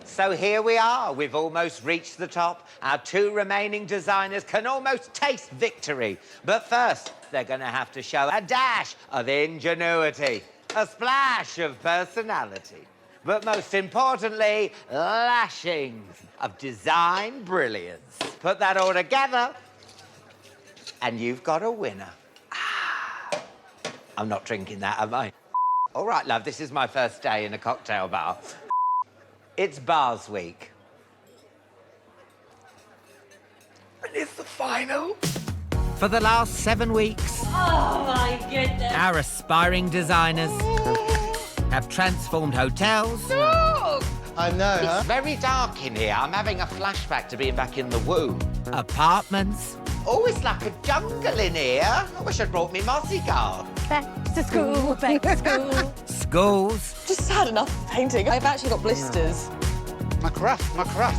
So here we are. We've almost reached the top. Our two remaining designers can almost taste victory. But first, they're going to have to show a dash of ingenuity, a splash of personality, but most importantly, lashings of design brilliance. Put that all together, and you've got a winner. I'm not drinking that, am I? All right, love, this is my first day in a cocktail bar. It's Bars Week. And it's the final. For the last 7 weeks... Oh, my goodness. Our aspiring designers have transformed hotels... No! I know, huh? It's very dark in here. I'm having a flashback to being back in the womb. Apartments. Oh, it's like a jungle in here. I wish I'd brought me mossy guard. Back to school, back to school. Schools. Just had enough painting. I've actually got blisters. My craft.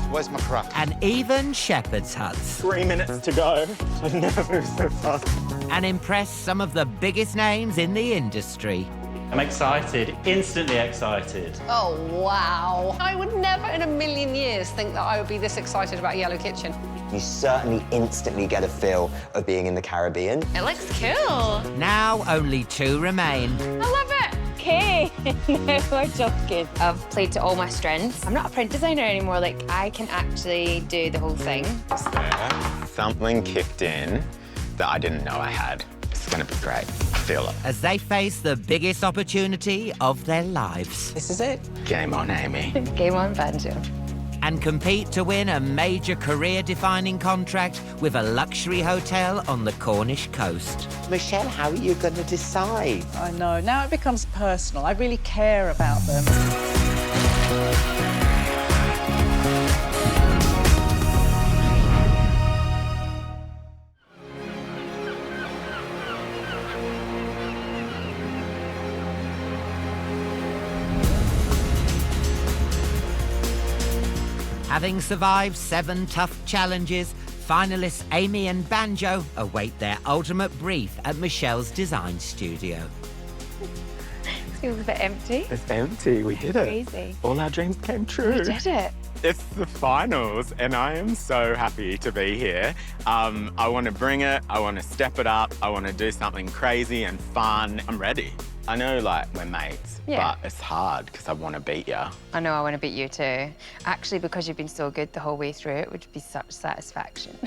Where's my craft? And even shepherd's huts. 3 minutes to go. I've never moved so fast. And impress some of the biggest names in the industry. I'm excited, instantly excited. Oh, wow. I would never in a million years think that I would be this excited about a yellow kitchen. You certainly instantly get a feel of being in the Caribbean. It looks cool. Now only 2 remain. I love it. Okay, now we're talking. I've played to all my strengths. I'm not a print designer anymore. Like, I can actually do the whole thing. Something kicked in that I didn't know I had. It's gonna be great. I feel it. As they face the biggest opportunity of their lives. This is it. Game on, Amy. Game on, Banjo. And compete to win a major career-defining contract with a luxury hotel on the Cornish coast. Michelle, how are you going to decide? I know. Now it becomes personal. I really care about them. Having survived 7 tough challenges, finalists Amy and Banjo await their ultimate brief at Michelle's design studio. Feels a bit empty. It's empty, we hit it. Crazy. All our dreams came true. We did it. It's the finals, and I am so happy to be here. I want to bring it, I want to step it up, I want to do something crazy and fun. I'm ready. I know, like, we're mates, Yeah. but it's hard because I want to beat you. I know I want to beat you too. Actually, because you've been so good the whole way through, it would be such satisfaction.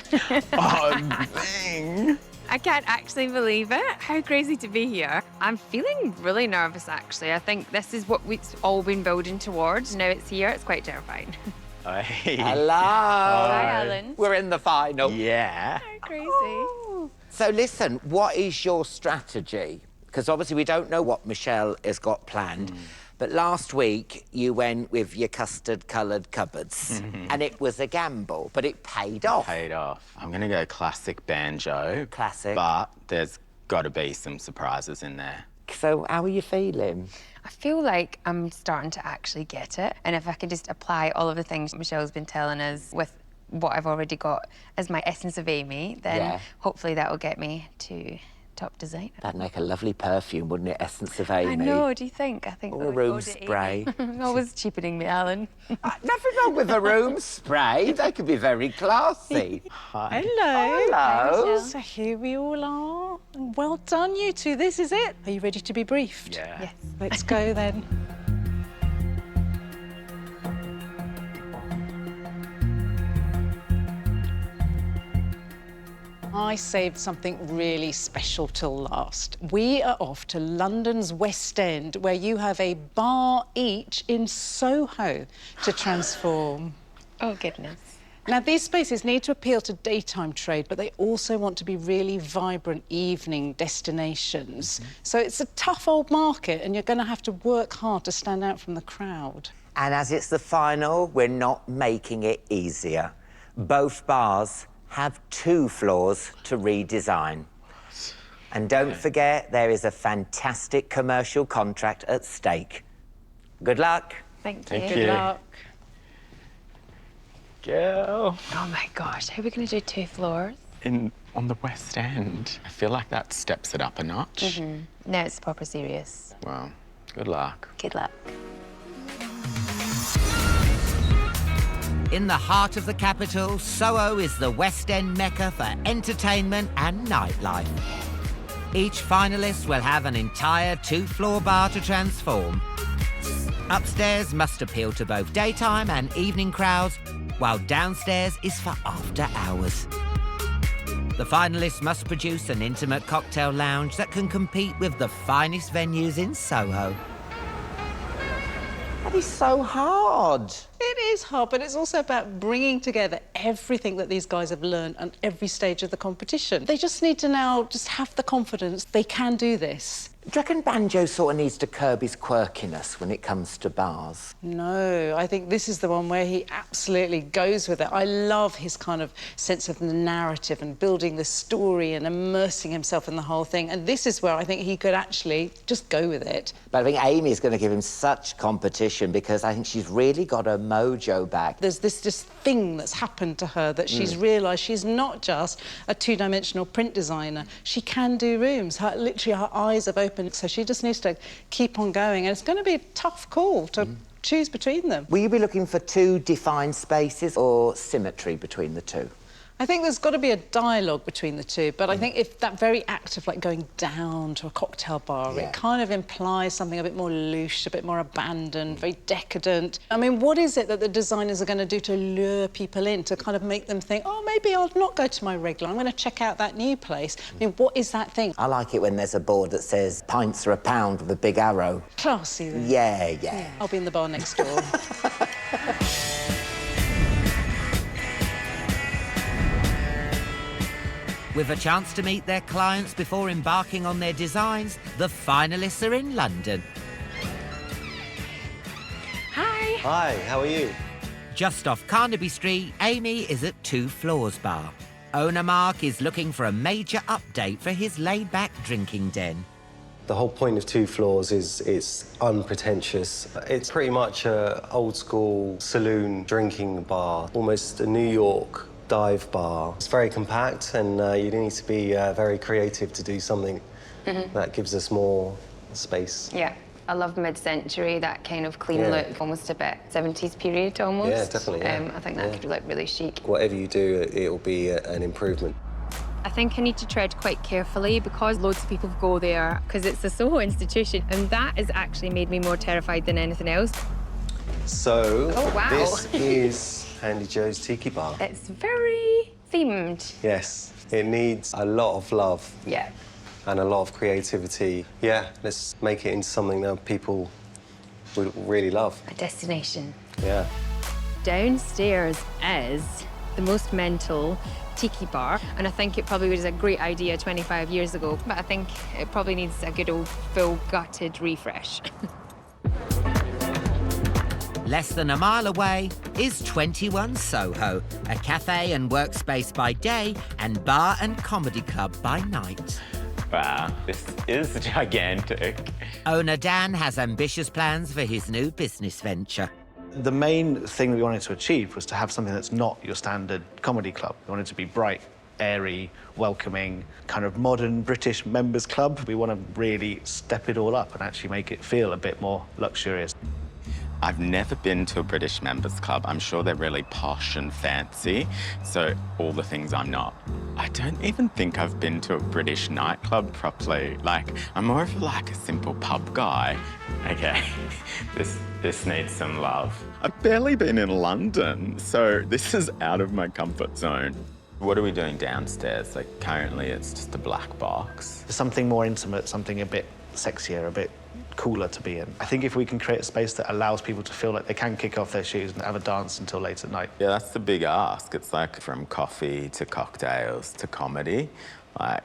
Oh, dang. I can't actually believe it. How crazy to be here. I'm feeling really nervous, actually. I think this is what we've all been building towards. Now it's here, it's quite terrifying. Hey. Hello. Hi, Alan. We're in the final. Yeah. How crazy. So listen, what is your strategy? Because obviously we don't know what Michelle has got planned, but last week you went with your custard-coloured cupboards, and it was a gamble, but it paid off. Paid off. I'm gonna go classic banjo. Classic. But there's got to be some surprises in there. So how are you feeling? I feel like I'm starting to actually get it. And if I can just apply all of the things Michelle's been telling us with what I've already got as my essence of Amy, then hopefully that will get me to top designer. That'd make a lovely perfume, wouldn't it? Essence of Amy. I know, do you think? I think Or that a would room go to Amy. spray. Always cheapening me, Alan. Nothing wrong with a room spray. They could be very classy. Hello. Hello. So here we all are. Well done, you two. This is it. Are you ready to be briefed? Yeah. Yes. Let's go then. I saved something really special till last. We are off to London's West End, where you have a bar each in Soho to transform. Oh, goodness. Now, these spaces need to appeal to daytime trade, but they also want to be really vibrant evening destinations. So it's a tough old market, and you're going to have to work hard to stand out from the crowd. And as it's the final, we're not making it easier. Both bars have 2 floors to redesign. And don't forget, there is a fantastic commercial contract at stake. Good luck. Thank you. Thank Good you. luck. Girl. Oh, my gosh. How are we going to do 2 floors? On the West End. I feel like that steps it up a notch. No, it's proper serious. Well, good luck. Good luck. In the heart of the capital, Soho is the West End mecca for entertainment and nightlife. Each finalist will have an entire 2-floor bar to transform. Upstairs must appeal to both daytime and evening crowds, while downstairs is for after hours. The finalists must produce an intimate cocktail lounge that can compete with the finest venues in Soho. That is so hard. It is hard, but it's also about bringing together everything that these guys have learned on every stage of the competition. They just need to now just have the confidence they can do this. Do you reckon Banjo sort of needs to curb his quirkiness when it comes to bars? No, I think this is the one where he absolutely goes with it. I love his kind of sense of the narrative and building the story and immersing himself in the whole thing. And this is where I think he could actually just go with it. But I think Amy's going to give him such competition because I think she's really got her mojo back. There's this just thing that's happened to her that she's realised she's not just a two-dimensional print designer. She can do rooms. Literally, her eyes have opened, so she just needs to keep on going. And it's going to be a tough call to choose between them. Will you be looking for 2 defined spaces or symmetry between the 2? I think there's got to be a dialogue between the two, but I think if that very act of, like, going down to a cocktail bar, it kind of implies something a bit more loose, a bit more abandoned, very decadent. I mean, what is it that the designers are going to do to lure people in, to kind of make them think, oh, maybe I'll not go to my regular, I'm going to check out that new place? I mean, what is that thing? I like it when there's a board that says pints are £1 with a big arrow. Classy, then. Yeah. I'll be in the bar next door. With a chance to meet their clients before embarking on their designs, the finalists are in London. Hi. Hi, how are you? Just off Carnaby Street, Amy is at 2 Floors Bar. Owner Mark is looking for a major update for his laid-back drinking den. The whole point of 2 Floors is it's unpretentious. It's pretty much an old-school saloon drinking bar, almost a New York dive bar. It's very compact, and you need to be very creative to do something that gives us more space. Yeah, I love mid-century, that kind of clean look, almost a bit 70s period almost. Yeah, definitely. Yeah. I think that could look really chic. Whatever you do, it'll be an improvement. I think I need to tread quite carefully because loads of people go there because it's a Soho institution, and that has actually made me more terrified than anything else. So, wow. This is Handy Joe's Tiki Bar. It's very themed. Yes, it needs a lot of love. Yeah. And a lot of creativity. Yeah, let's make it into something that people would really love. A destination. Yeah. Downstairs is the most mental tiki bar, and I think it probably was a great idea 25 years ago, but I think it probably needs a good old full gutted refresh. Less than a mile away is 21 Soho, a cafe and workspace by day and bar and comedy club by night. Wow, this is gigantic. Owner Dan has ambitious plans for his new business venture. The main thing we wanted to achieve was to have something that's not your standard comedy club. We wanted to be bright, airy, welcoming, kind of modern British members club. We want to really step it all up and actually make it feel a bit more luxurious. I've never been to a British members club. I'm sure they're really posh and fancy, so all the things I'm not. I don't even think I've been to a British nightclub properly. Like, I'm more of like a simple pub guy. Okay, this needs some love. I've barely been in London, so this is out of my comfort zone. What are we doing downstairs? Like, currently it's just a black box. Something more intimate, something a bit sexier, a bit cooler to be in. I think if we can create a space that allows people to feel like they can kick off their shoes and have a dance until late at night. Yeah, that's the big ask. It's like from coffee to cocktails to comedy. Like,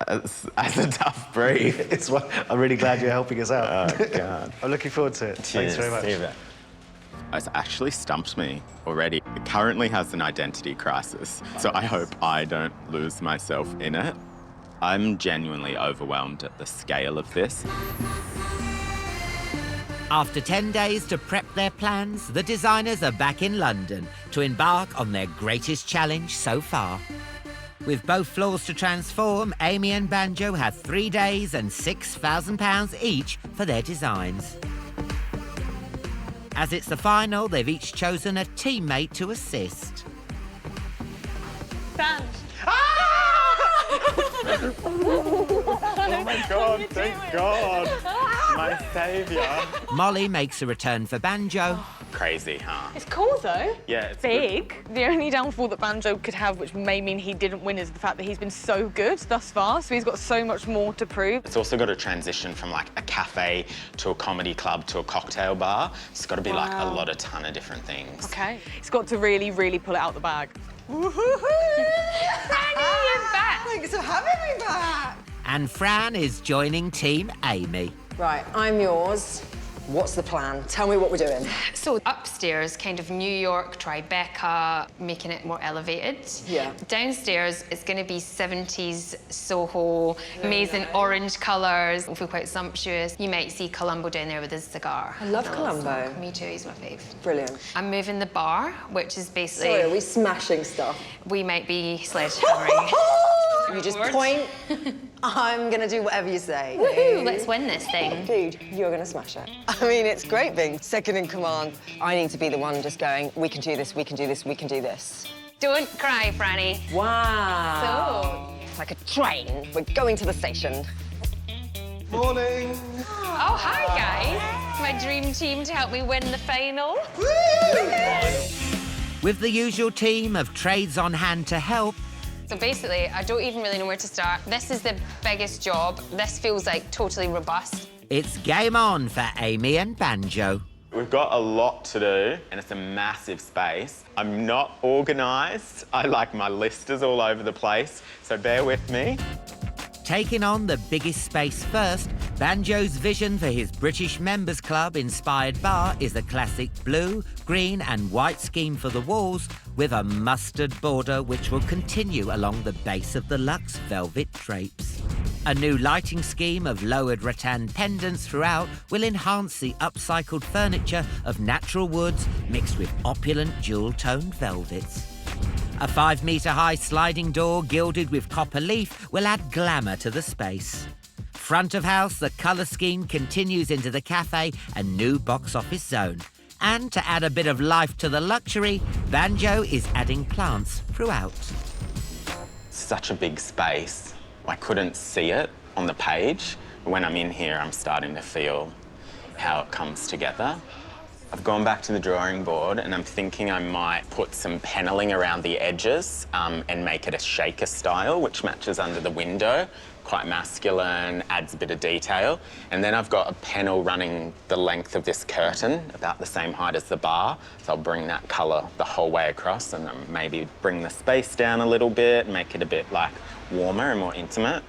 that's a tough brief. I'm really glad you're helping us out. Oh, God. I'm looking forward to it. Cheers. Thanks very much. See you then. It's actually stumped me already. It currently has an identity crisis, so I hope I don't lose myself in it. I'm genuinely overwhelmed at the scale of this. After 10 days to prep their plans, the designers are back in London to embark on their greatest challenge so far. With both floors to transform, Amy and Banjo have 3 days and £6,000 each for their designs. As it's the final, they've each chosen a teammate to assist. Dan. Oh my God, thank God. My saviour. Molly makes a return for Banjo. Crazy, huh? It's cool, though. Yeah, it's big. The only downfall that Banjo could have, which may mean he didn't win, is the fact that he's been so good thus far, so he's got so much more to prove. It's also got to transition from, like, a cafe to a comedy club to a cocktail bar. It's got to be, like, a ton of different things. OK. He's got to really, really pull it out the bag. Franny, you're back. Thanks for having me back. And Fran is joining Team Amy. Right, I'm yours. What's the plan? Tell me what we're doing. So upstairs, kind of New York, Tribeca, making it more elevated. Yeah. Downstairs, it's going to be 70s Soho, amazing orange colours. It'll feel quite sumptuous. You might see Columbo down there with his cigar. I love Columbo. Me too, he's my fave. Brilliant. I'm moving the bar, which is basically... Sorry, are we smashing stuff? We might be sledgehammering. You just point. I'm gonna do whatever you say. Woohoo, let's win this thing. Dude, you're gonna smash it. I mean, it's great being second in command. I need to be the one just going, we can do this, we can do this, we can do this. Don't cry, Franny. Wow. It's like a train. We're going to the station. Morning. Oh, hi, guys. My dream team to help me win the final. With the usual team of trades on hand to help, So basically, I don't even really know where to start. This is the biggest job. This feels like totally robust. it's game on for Amy and Banjo. We've got a lot to do, and it's a massive space. I'm not organised. My list is all over the place, so bear with me. Taking on the biggest space first, Banjo's vision for his British Members Club-inspired bar is a classic blue, green and white scheme for the walls with a mustard border which will continue along the base of the luxe velvet drapes. A new lighting scheme of lowered rattan pendants throughout will enhance the upcycled furniture of natural woods mixed with opulent jewel-toned velvets. A 5-metre-high sliding door gilded with copper leaf will add glamour to the space. Front of house, the colour scheme continues into the cafe and new box office zone. And to add a bit of life to the luxury, Banjo is adding plants throughout. Such a big space. I couldn't see it on the page. When I'm in here, I'm starting to feel how it comes together. I've gone back to the drawing board and I'm thinking I might put some panelling around the edges and make it a shaker style, which matches under the window. Quite masculine, adds a bit of detail. And then I've got a panel running the length of this curtain, about the same height as the bar. So I'll bring that colour the whole way across and maybe bring the space down a little bit, make it a bit like warmer and more intimate.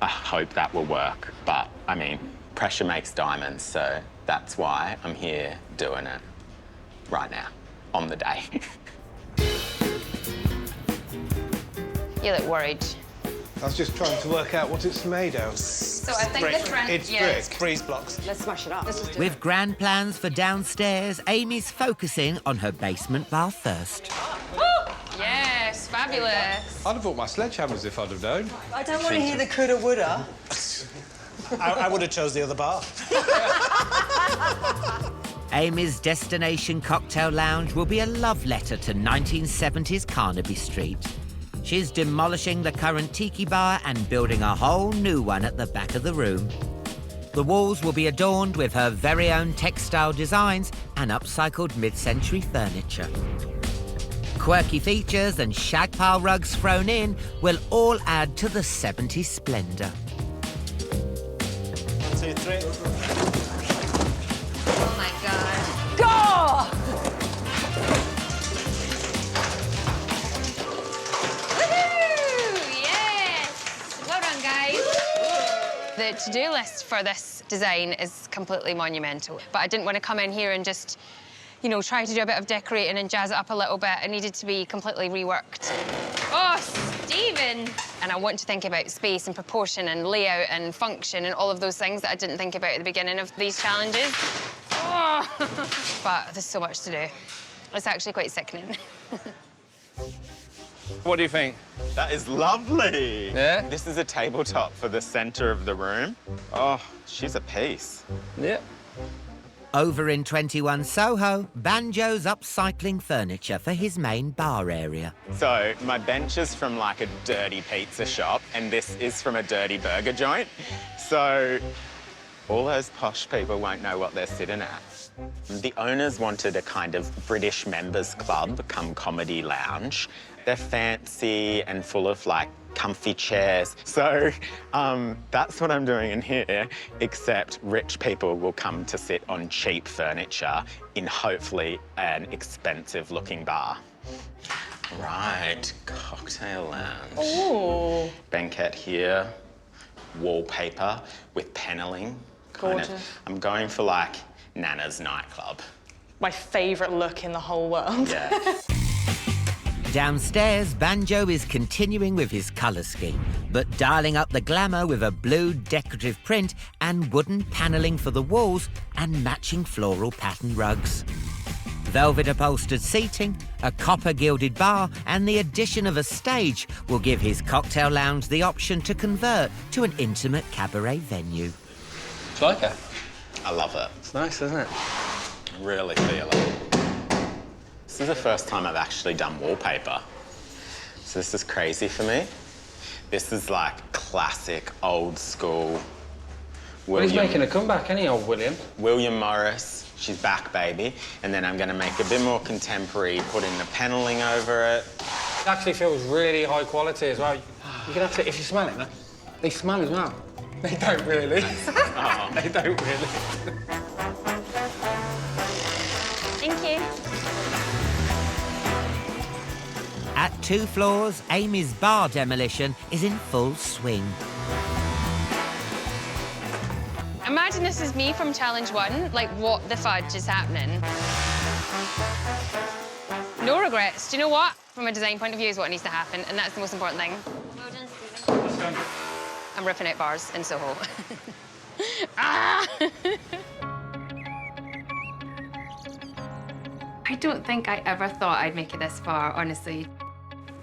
I hope that will work. But, I mean, pressure makes diamonds, so that's why I'm here doing it right now, on the day. You look worried. I was just trying to work out what it's made of. So I think the front... It's brick, freeze blocks. Let's smash it up. With grand plans for downstairs, Amy's focusing on her basement bar first. Yes, fabulous. I'd have bought my sledgehammers if I'd have known. I don't want to hear the coulda, woulda. I would have chose the other bar. Amy's destination cocktail lounge will be a love letter to 1970s Carnaby Street. She's demolishing the current tiki bar and building a whole new one at the back of the room. The walls will be adorned with her very own textile designs and upcycled mid-century furniture. Quirky features and shag pile rugs thrown in will all add to the 70s splendour. 1, 2, 3. Oh, my God. Go! Woohoo! Yes! Well done, guys. The to-do list for this design is completely monumental, but I didn't want to come in here and just, you know, try to do a bit of decorating and jazz it up a little bit. It needed to be completely reworked. Oh, Stephen! And I want to think about space and proportion and layout and function and all of those things that I didn't think about at the beginning of these challenges. Oh. But there's so much to do. It's actually quite sickening. What do you think? That is lovely. Yeah? This is a tabletop for the centre of the room. Oh, she's a piece. Yeah. Over in 21 Soho, Banjo's upcycling furniture for his main bar area. So my bench is from like a dirty pizza shop and this is from a dirty burger joint. So all those posh people won't know what they're sitting at. The owners wanted a kind of British members club come comedy lounge. They're fancy and full of like comfy chairs. So that's what I'm doing in here, except rich people will come to sit on cheap furniture in hopefully an expensive looking bar. Right, cocktail lounge. Ooh. Banquette here, wallpaper with panelling. Gorgeous. I'm going for like Nana's nightclub. My favourite look in the whole world. Yeah. Downstairs, Banjo is continuing with his colour scheme, but dialing up the glamour with a blue decorative print and wooden panelling for the walls and matching floral pattern rugs. Velvet upholstered seating, a copper gilded bar and the addition of a stage will give his cocktail lounge the option to convert to an intimate cabaret venue. Do you like it? I love it. It's nice, isn't it? I really feel it. This is the first time I've actually done wallpaper. So this is crazy for me. This is like classic, old school. Well, he's making a comeback, isn't he, old William? William Morris, she's back, baby. And then I'm gonna make a bit more contemporary, put in the panelling over it. It actually feels really high quality as well. You're gonna have to, if you smell it, they smell as well. They don't really. Oh. They don't really. Thank you. At 2 floors, Amy's bar demolition is in full swing. Imagine this is me from Challenge 1. Like, what the fudge is happening? No regrets. Do you know what? From a design point of view is what needs to happen, and that's the most important thing. Well done, Stephen. I'm ripping out bars in Soho. Ah! I don't think I ever thought I'd make it this far, honestly.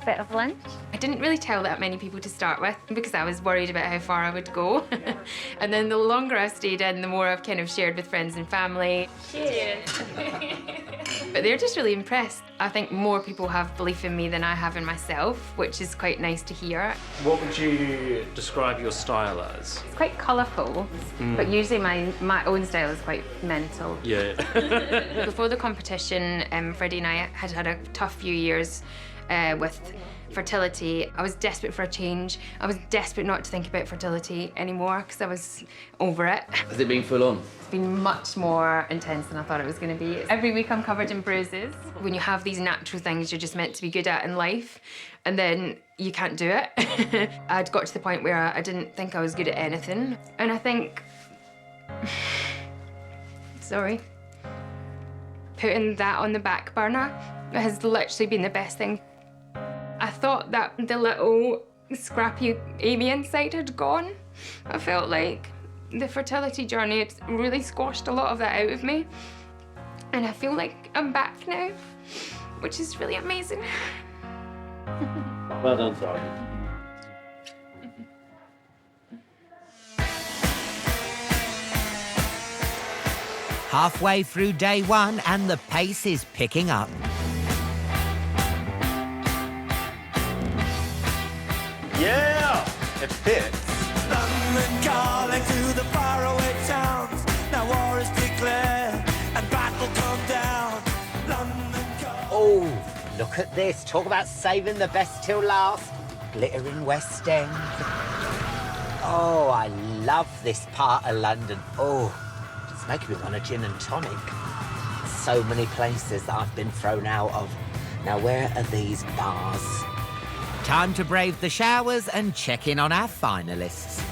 Bit of lunch. I didn't really tell that many people to start with because I was worried about how far I would go. And then the longer I've stayed in, the more I've kind of shared with friends and family. Cheers. But they're just really impressed. I think more people have belief in me than I have in myself, which is quite nice to hear. What would you describe your style as? It's quite colourful, but usually my own style is quite mental. Yeah. Before the competition, Freddie and I had a tough few years with fertility. I was desperate for a change. I was desperate not to think about fertility anymore because I was over it. Has it been full on? It's been much more intense than I thought it was going to be. Every week I'm covered in bruises. When you have these natural things you're just meant to be good at in life, and then you can't do it. I'd got to the point where I didn't think I was good at anything. And I think, sorry, putting that on the back burner has literally been the best thing. I thought that the little scrappy Amy inside had gone. I felt like the fertility journey had really squashed a lot of that out of me. And I feel like I'm back now, which is really amazing. Well done, sorry. Halfway through day 1 and the pace is picking up. Yeah, it fits. London calling to the faraway towns. Now war is declared and battle come down. London calling. Oh, look at this. Talk about saving the best till last. Glittering West End. Oh, I love this part of London. Oh, it's making me want a gin and tonic. So many places that I've been thrown out of. Now, where are these bars? Time to brave the showers and check in on our finalists.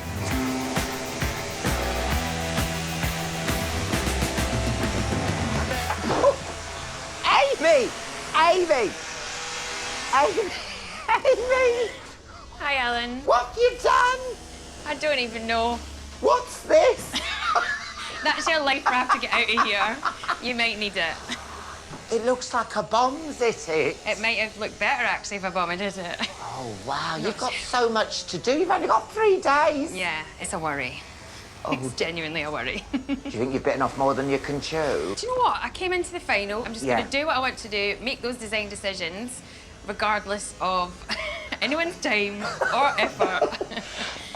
Oh, Amy! Amy! Amy! Hi, Ellen. What have you done? I don't even know. What's this? That's your life raft to get out of here. You might need it. It looks like a bomb's hit it. It might have looked better, actually, if a bomb had hit it. Oh, wow, you've got so much to do. You've only got 3 days. Yeah, it's a worry. It's genuinely a worry. Do you think you've bitten off more than you can chew? Do you know what? I came into the final. I'm just going to do what I want to do, make those design decisions, regardless of anyone's time or effort.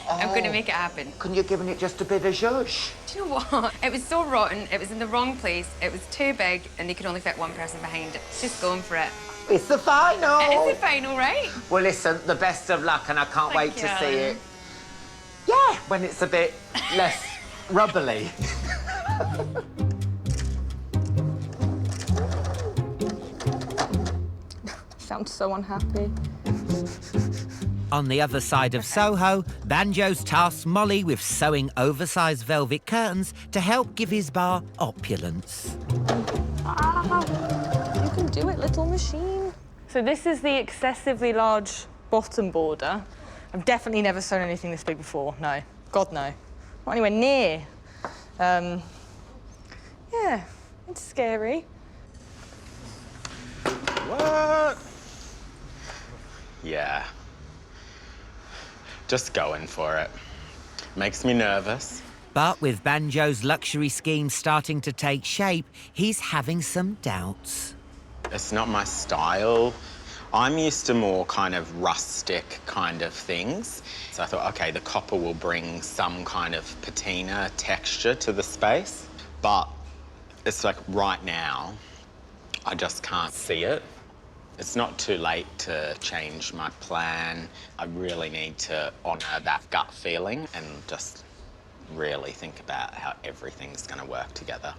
I'm going to make it happen. Couldn't you have given it just a bit of zhuzh? Do you know what? It was so rotten, it was in the wrong place, it was too big, and they could only fit one person behind it. Just going for it. It's the final! It is the final, right? Well, listen, the best of luck, and I can't wait to see it. Alan. Yeah, when it's a bit less rubbly. Sounds so unhappy. On the other side of Soho, Banjo's tasked Molly with sewing oversized velvet curtains to help give his bar opulence. You can do it, little machine. So this is the excessively large bottom border. I've definitely never sewn anything this big before, no. God, no. Not anywhere near. Yeah, it's scary. What? Yeah. Just going for it. Makes me nervous. But with Banjo's luxury scheme starting to take shape, he's having some doubts. It's not my style. I'm used to more kind of rustic kind of things. So I thought, OK, the copper will bring some kind of patina texture to the space. But it's like right now, I just can't see it. It's not too late to change my plan. I really need to honour that gut feeling and just really think about how everything's going to work together.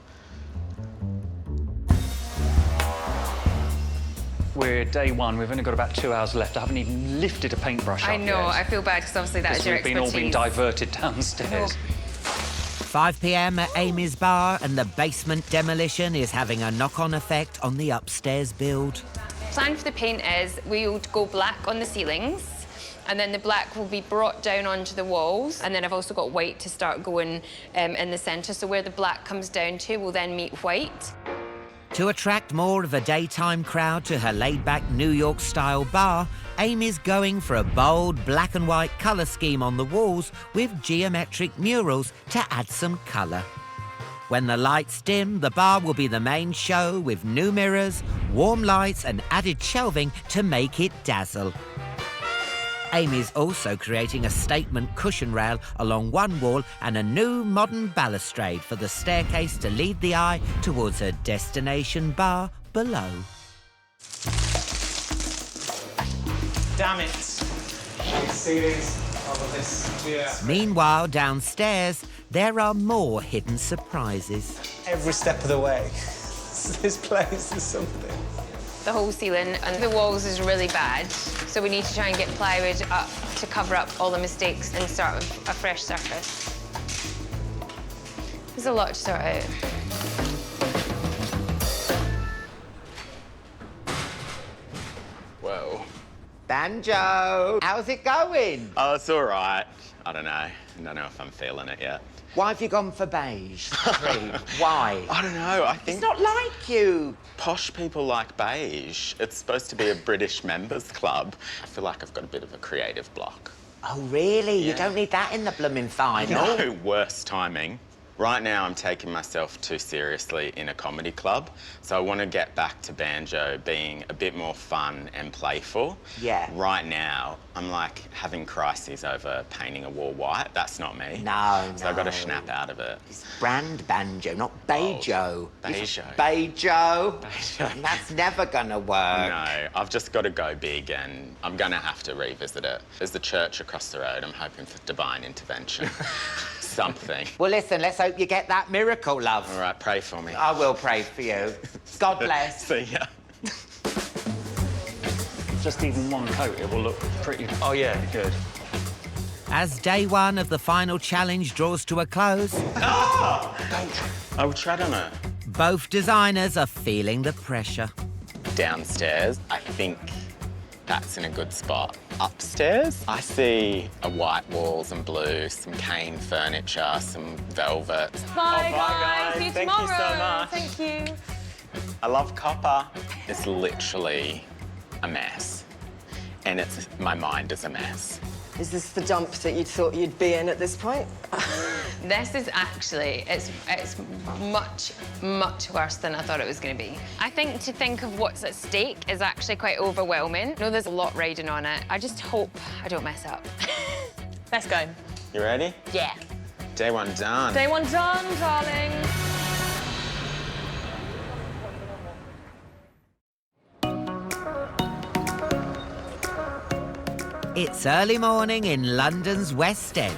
We're day one. We've only got about 2 hours left. I haven't even lifted a paintbrush up I know, yet. I feel bad because obviously that is your expertise. We've all been diverted downstairs. 5 p.m. at Amy's bar, and the basement demolition is having a knock-on effect on the upstairs build. Plan for the paint is we'll go black on the ceilings, and then the black will be brought down onto the walls, and then I've also got white to start going in the centre, so where the black comes down to will then meet white. To attract more of a daytime crowd to her laid-back New York-style bar, Amy's going for a bold black and white colour scheme on the walls with geometric murals to add some colour. When the lights dim, the bar will be the main show with new mirrors, warm lights and added shelving to make it dazzle. Amy's also creating a statement cushion rail along one wall and a new modern balustrade for the staircase to lead the eye towards her destination bar below. Damn it. See this? All of this. Yeah. Meanwhile, downstairs, there are more hidden surprises. Every step of the way. This place is something. The whole ceiling and the walls is really bad, so we need to try and get plywood up to cover up all the mistakes and start with a fresh surface. There's a lot to sort out. Whoa. Banjo, how's it going? Oh, it's all right. I don't know. I don't know if I'm feeling it yet. Why have you gone for beige? Why? I don't know. I think it's not like you. Posh people like beige. It's supposed to be a British members club. I feel like I've got a bit of a creative block. Oh, really? Yeah. You don't need that in the blooming final. No, worse timing. Right now, I'm taking myself too seriously in a comedy club, so I want to get back to Banjo being a bit more fun and playful. Yeah. Right now, I'm like having crises over painting a wall white. That's not me. No, So I've got to snap out of it. It's brand Banjo, not Bejo. Bejo. Bejo. Bejo. That's never gonna work. No, I've just got to go big and I'm going to have to revisit it. There's the church across the road. I'm hoping for divine intervention. Something. Well, listen, let's hope you get that miracle, love. All right, pray for me. I will pray for you. God bless. See ya. Just even one coat, it will look pretty... Oh, yeah, good. As day one of the final challenge draws to a close... I will tread on it. Both designers are feeling the pressure. Downstairs, I think that's in a good spot. Upstairs, I see a white walls and blue, some cane furniture, some velvet. Bye, guys. See you Thank tomorrow. you so much. Thank you. I love copper. It's literally a mess. And my mind is a mess. Is this the dump that you thought you'd be in at this point? This is actually, it's much, much worse than I thought it was going to be. I think to think of what's at stake is actually quite overwhelming. I know there's a lot riding on it. I just hope I don't mess up. Let's go. You ready? Yeah. Day one done. Day one done, darling. It's early morning in London's West End.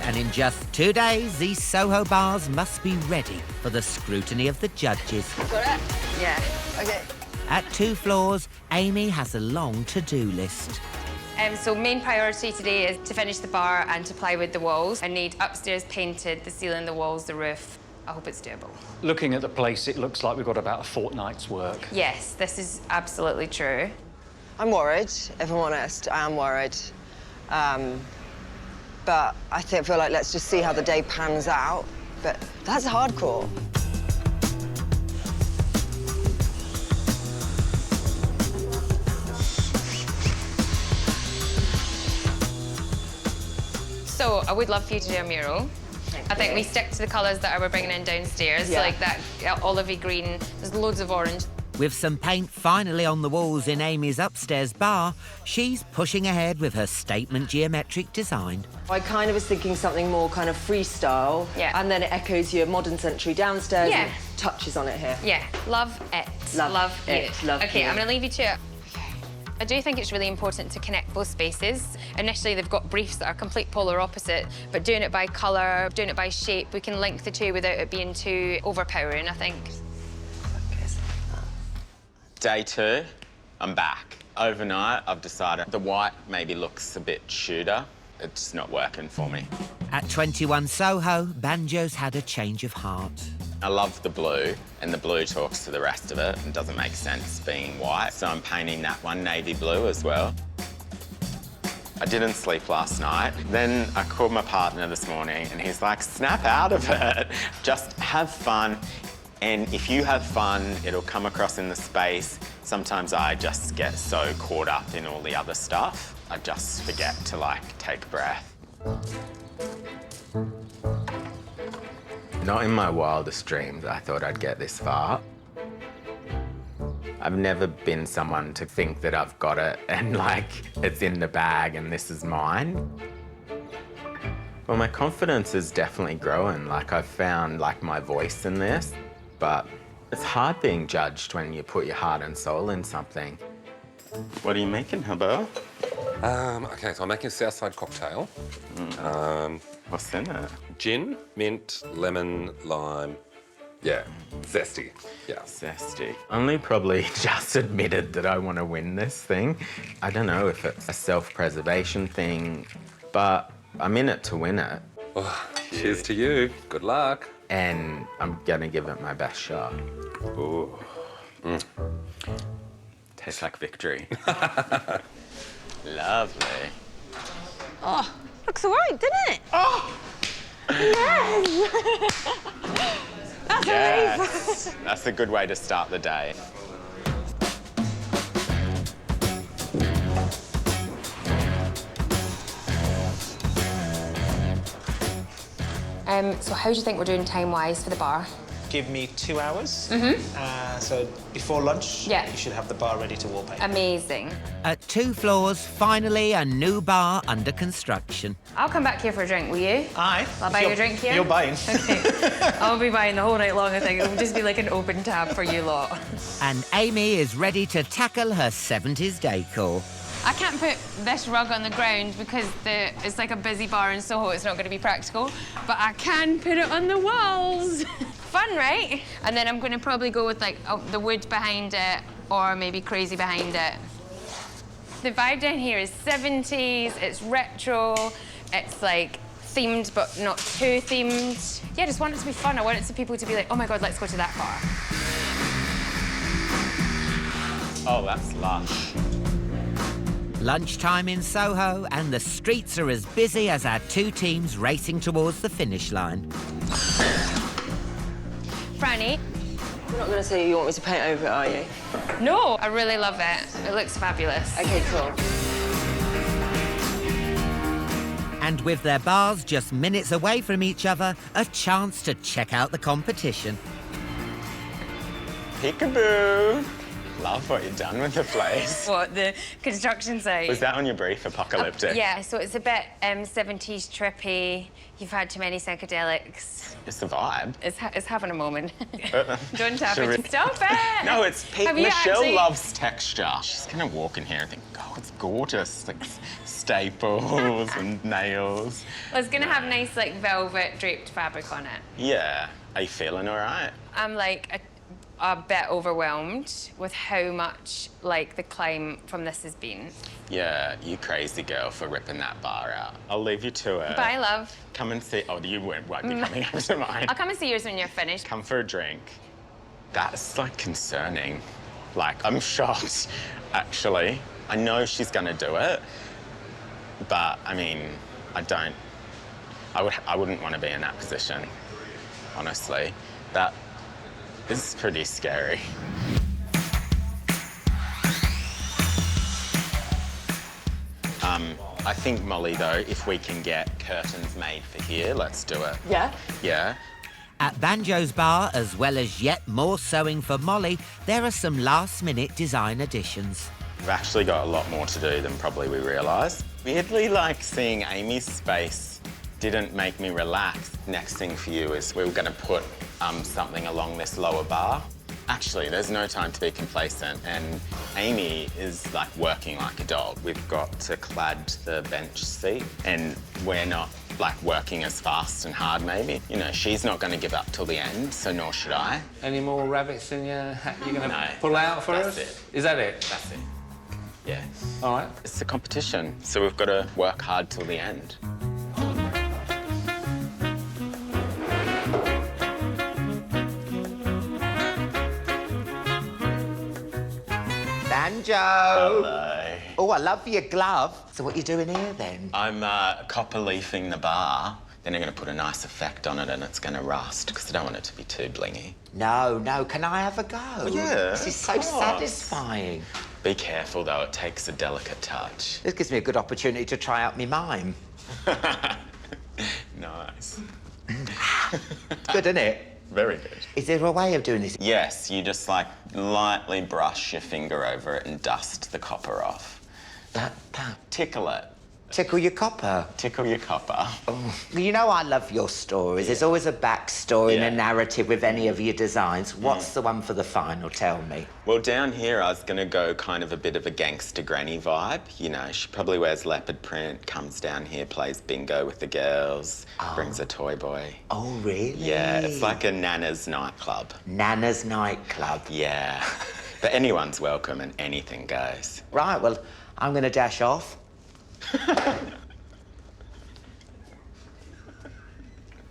And in just 2 days, these Soho bars must be ready for the scrutiny of the judges. Got it? Yeah. OK. At 2 floors, Amy has a long to-do list. So main priority today is to finish the bar and to plywood the walls. I need upstairs painted, the ceiling, the walls, the roof. I hope it's doable. Looking at the place, it looks like we've got about a fortnight's work. Yes, this is absolutely true. I'm worried, if I'm honest. I am worried. But I feel like let's just see how the day pans out. But that's hardcore. So I would love for you to do a mural. I think we stick to the colours that we're bringing in downstairs. Yeah. So like that olivey green, there's loads of orange. With some paint finally on the walls in Amy's upstairs bar, she's pushing ahead with her statement geometric design. I kind of was thinking something more kind of freestyle. Yeah. And then it echoes your modern century downstairs Yeah. and touches on it here. Yeah, love it. Love it, you. love Okay, you. I'm going to leave you to it. I do think it's really important to connect both spaces. Initially, they've got briefs that are complete polar opposite, but doing it by colour, doing it by shape, we can link the two without it being too overpowering, I think. Day 2, I'm back. Overnight, I've decided the white maybe looks a bit shooter. It's not working for me. At 21 Soho, Banjo's had a change of heart. I love the blue, and the blue talks to the rest of it and doesn't make sense being white, so I'm painting that one navy blue as well. I didn't sleep last night. Then I called my partner this morning and he's like, snap out of it. Just have fun. And if you have fun, it'll come across in the space. Sometimes I just get so caught up in all the other stuff, I just forget to, like, take a breath. Not in my wildest dreams I thought I'd get this far. I've never been someone to think that I've got it and, like, it's in the bag and this is mine. Well, my confidence is definitely growing. Like, I've found, like, my voice in this. But it's hard being judged when you put your heart and soul in something. What are you making, Hubbo? OK, so I'm making a Southside cocktail. What's in it? Gin, mint, lemon, lime. Yeah, zesty. Yeah. Zesty. Only probably just admitted that I want to win this thing. I don't know if it's a self-preservation thing, but I'm in it to win it. Oh, cheers to you. Good luck. And I'm gonna give it my best shot. Ooh. Tastes like victory. Lovely. Oh, looks all right, didn't it? Oh! Yes! That's amazing. That's a good way to start the day. So how do you think we're doing time-wise for the bar? Give me 2 hours. So before lunch, Yeah. you should have the bar ready to wallpaper. Amazing. At 2 floors, finally a new bar under construction. I'll come back here for a drink, will you? Aye. I'll buy you a drink here? You're buying. Okay. I'll be buying the whole night long, I think. It'll just be like an open tab for you lot. And Amy is ready to tackle her 70s decor. I can't put this rug on the ground because it's like a busy bar in Soho. It's not going to be practical. But I can put it on the walls. Fun, right? And then I'm going to probably go with like the wood behind it or maybe crazy behind it. The vibe down here is 70s. It's retro. It's like themed but not too themed. Yeah, I just want it to be fun. I want it to people to be like, oh my God, let's go to that bar. Oh, that's lush. Lunchtime in Soho, and the streets are as busy as our 2 teams racing towards the finish line. Franny? You're not going to say you want me to paint over it, are you? No, I really love it. It looks fabulous. OK, cool. And with their bars just minutes away from each other, a chance to check out the competition. Peekaboo! Love what you've done with the place. What, the construction site? Was that on your brief, apocalyptic? Yeah, so it's a bit 70s trippy. You've had too many psychedelics. It's the vibe. It's having a moment. Don't tap Should it. we- Stop it! No, it's peak. Have you Michelle actually- loves texture. She's gonna walk in here and think, oh, it's gorgeous. Like staples and nails. Well, it's gonna have nice, like, velvet draped fabric on it. Yeah. Are you feeling all right? I'm, like, a bit overwhelmed with how much, like, the climb from this has been. Yeah, you crazy girl for ripping that bar out. I'll leave you to it. Bye, love. Come and see. Oh, you won't be coming over to mine. I'll come and see yours when you're finished. Come for a drink. That's, like, concerning. Like, I'm shocked, actually. I know she's gonna do it, but, I mean, I wouldn't want to be in that position, honestly. That is pretty scary. I think, Molly, though, if we can get curtains made for here, let's do it. Yeah? Yeah. At Banjo's bar, as well as yet more sewing for Molly, there are some last-minute design additions. We've actually got a lot more to do than probably we realised. Weirdly, like, seeing Amy's space didn't make me relax. Next thing for you is we're going to put something along this lower bar. Actually, there's no time to be complacent, and Amy is, like, working like a dog. We've got to clad the bench seat, and we're not, like, working as fast and hard, maybe. You know, she's not going to give up till the end, so nor should I. Any more rabbits in your hat you're going to No, pull out for us? that's it. Is that it? That's it. Yeah. All right. It's a competition, so we've got to work hard till the end. Banjo! Hello. Oh, I love your glove. So what are you doing here, then? I'm copper leafing the bar. Then I'm going to put a nice effect on it and it's going to rust because I don't want it to be too blingy. No, no. Can I have a go? Yeah, This is so of course. satisfying. Be careful, though. It takes a delicate touch. This gives me a good opportunity to try out my mime. Nice. Good, isn't it? Very good. Is there a way of doing this? Yes, you just, like, lightly brush your finger over it and dust the copper off. That. Tickle it. Tickle your copper. Tickle your copper. Oh. You know I love your stories. There's always a backstory and a narrative with any of your designs. What's the one for the final? Tell me. Well, down here, I was going to go kind of a bit of a gangster granny vibe. You know, she probably wears leopard print, comes down here, plays bingo with the girls, brings a toy boy. Oh, really? Yeah, it's like a Nana's nightclub. Nana's nightclub? Yeah. But anyone's welcome and anything goes. Right, well, I'm going to dash off.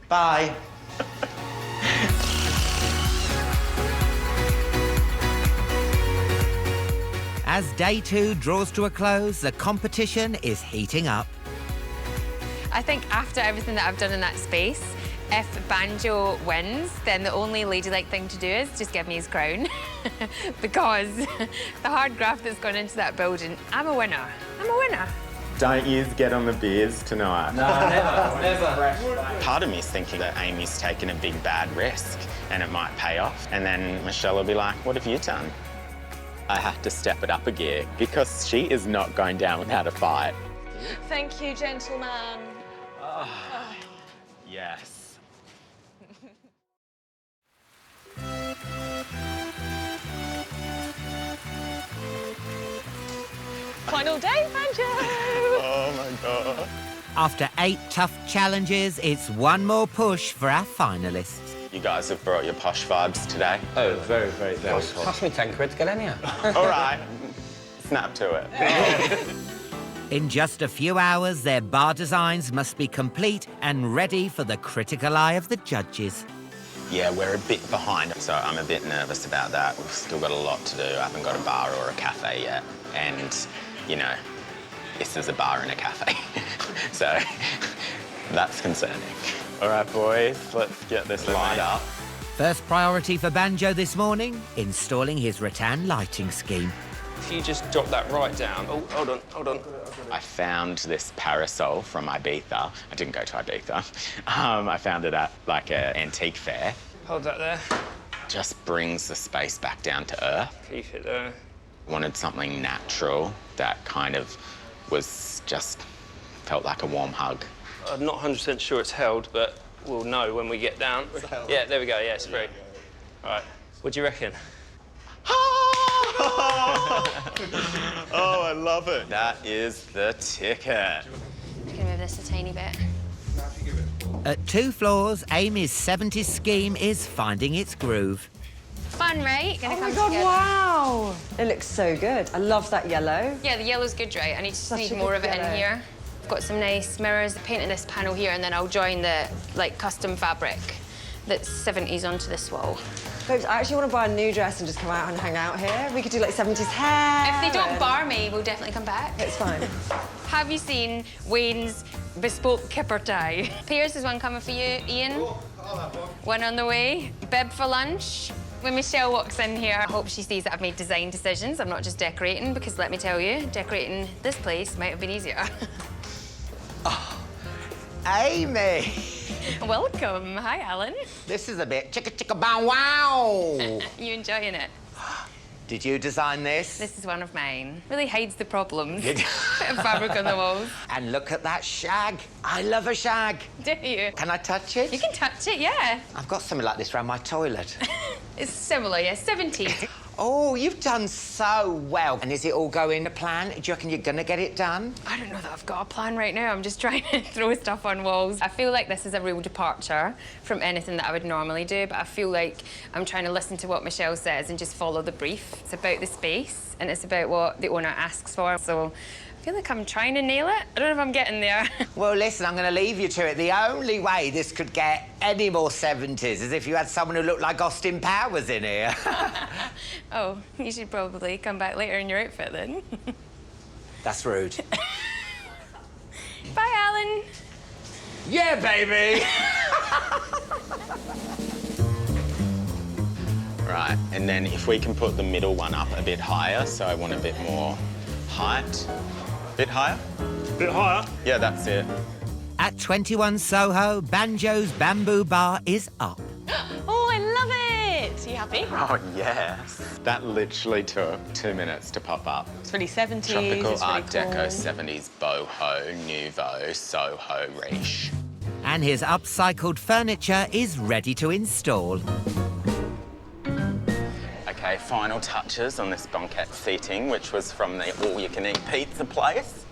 Bye. As day 2 draws to a close, the competition is heating up. I think after everything that I've done in that space, if Banjo wins, then the only ladylike thing to do is just give me his crown. Because the hard graft that's gone into that building, I'm a winner. I'm a winner. Don't you get on the beers tonight? No, never. Part of me's thinking that Amy's taken a big bad risk and it might pay off. And then Michelle will be like, what have you done? I have to step it up a gear because she is not going down without a fight. Thank you, gentleman. Yes. Final day, Banjo! Oh, my God. After 8 tough challenges, it's one more push for our finalists. You guys have brought your posh vibes today. Oh, very, very, very posh. Pass me 10 quid to get in here. All right. Snap to it. In just a few hours, their bar designs must be complete and ready for the critical eye of the judges. Yeah, we're a bit behind, so I'm a bit nervous about that. We've still got a lot to do. I haven't got a bar or a cafe yet. And, you know, this is a bar and a cafe. So that's concerning. All right, boys, let's get this light up. First priority for Banjo this morning, installing his rattan lighting scheme. If you just drop that right down. Oh, hold on, hold on. I found this parasol from Ibiza. I didn't go to Ibiza. I found it at like an antique fair. Hold that there. Just brings the space back down to earth. Keep it there. Wanted something natural that kind of was just felt like a warm hug. I'm not 100% sure it's held, but we'll know when we get down. Yeah, there we go. Yeah, it's free. All right. What do you reckon? Oh, I love it. That is the ticket. We can move this a tiny bit. At 2 floors, Amy's 70s scheme is finding its groove. Fun, right? Oh my God, wow! It looks so good. I love that yellow. Yeah, the yellow's good, right? I need Such a more good of it yellow. in here. I've got some nice mirrors. I painted this panel here, and then I'll join the custom fabric that's 70s onto this wall. Folks, I actually want to buy a new dress and just come out and hang out here. We could do like 70s hair. If they don't bar me, we'll definitely come back. It's fine. Have you seen Wayne's bespoke kipper tie? Piers, is one coming for you, Ian? One on the way. Bib for lunch. When Michelle walks in here, I hope she sees that I've made design decisions. I'm not just decorating, because let me tell you, decorating this place might have been easier. Amy! Welcome. Hi, Alan. This is a bit chicka chicka bow wow! You enjoying it? Did you design this? This is one of mine. Really hides the problems. Bit of fabric on the walls. And look at that shag. I love a shag. Do you? Can I touch it? You can touch it, yeah. I've got something like this around my toilet. It's similar, yeah, 70s. Oh, you've done so well. And is it all going to plan? Do you reckon you're going to get it done? I don't know that I've got a plan right now. I'm just trying to throw stuff on walls. I feel like this is a real departure from anything that I would normally do, but I feel like I'm trying to listen to what Michelle says and just follow the brief. It's about the space, and it's about what the owner asks for. So I feel like I'm trying to nail it. I don't know if I'm getting there. Well, listen, I'm going to leave you to it. The only way this could get any more 70s is if you had someone who looked like Austin Powers in here. Oh, you should probably come back later in your outfit then. That's rude. Bye, Alan. Yeah, baby! Right, and then if we can put the middle one up a bit higher, so I want a bit more height. Bit higher? Bit higher? Yeah, that's it. At 21 Soho, Banjo's bamboo bar is up. Oh, I love it! Are you happy? Oh, yes. That literally took 2 minutes to pop up. It's really 70s. Tropical it's Art really cool. Deco, 70s, boho, nouveau, Soho, riche. And his upcycled furniture is ready to install. Okay, final touches on this banquette seating, which was from the all-you-can-eat pizza place.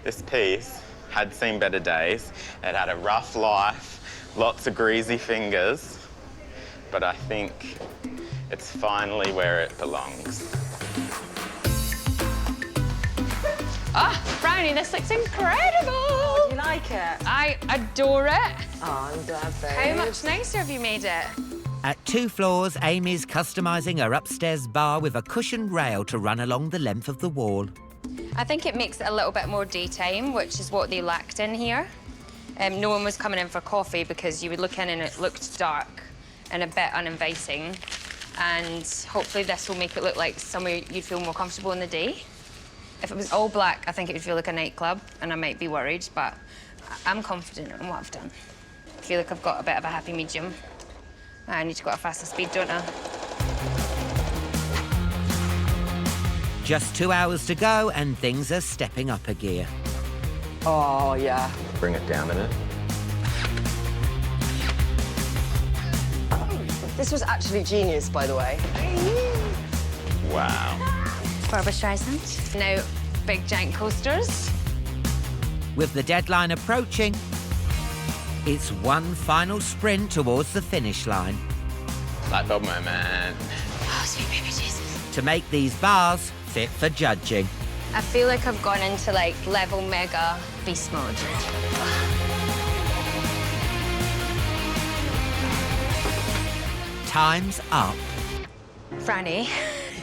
This piece had seen better days. It had a rough life, lots of greasy fingers, but I think it's finally where it belongs. Ah, Brownie, this looks incredible! Do you like it? I adore it. Oh, I'm glad, babe. How much nicer have you made it? At 2 floors, Amy's customising her upstairs bar with a cushioned rail to run along the length of the wall. I think it makes it a little bit more daytime, which is what they lacked in here. No one was coming in for coffee because you would look in and it looked dark and a bit uninviting. And hopefully this will make it look like somewhere you'd feel more comfortable in the day. If it was all black, I think it would feel like a nightclub, and I might be worried, but I'm confident in what I've done. I feel like I've got a bit of a happy medium. I need to go at a faster speed, don't I? Just 2 hours to go and things are stepping up a gear. Oh, yeah. Bring it down a bit. This was actually genius, by the way. Wow. Barbara Streisand. Now, big giant coasters. With the deadline approaching, it's one final sprint towards the finish line. Light bulb moment. Oh, sweet baby Jesus. To make these bars fit for judging. I feel like I've gone into, like, level mega beast mode. Time's up. Franny,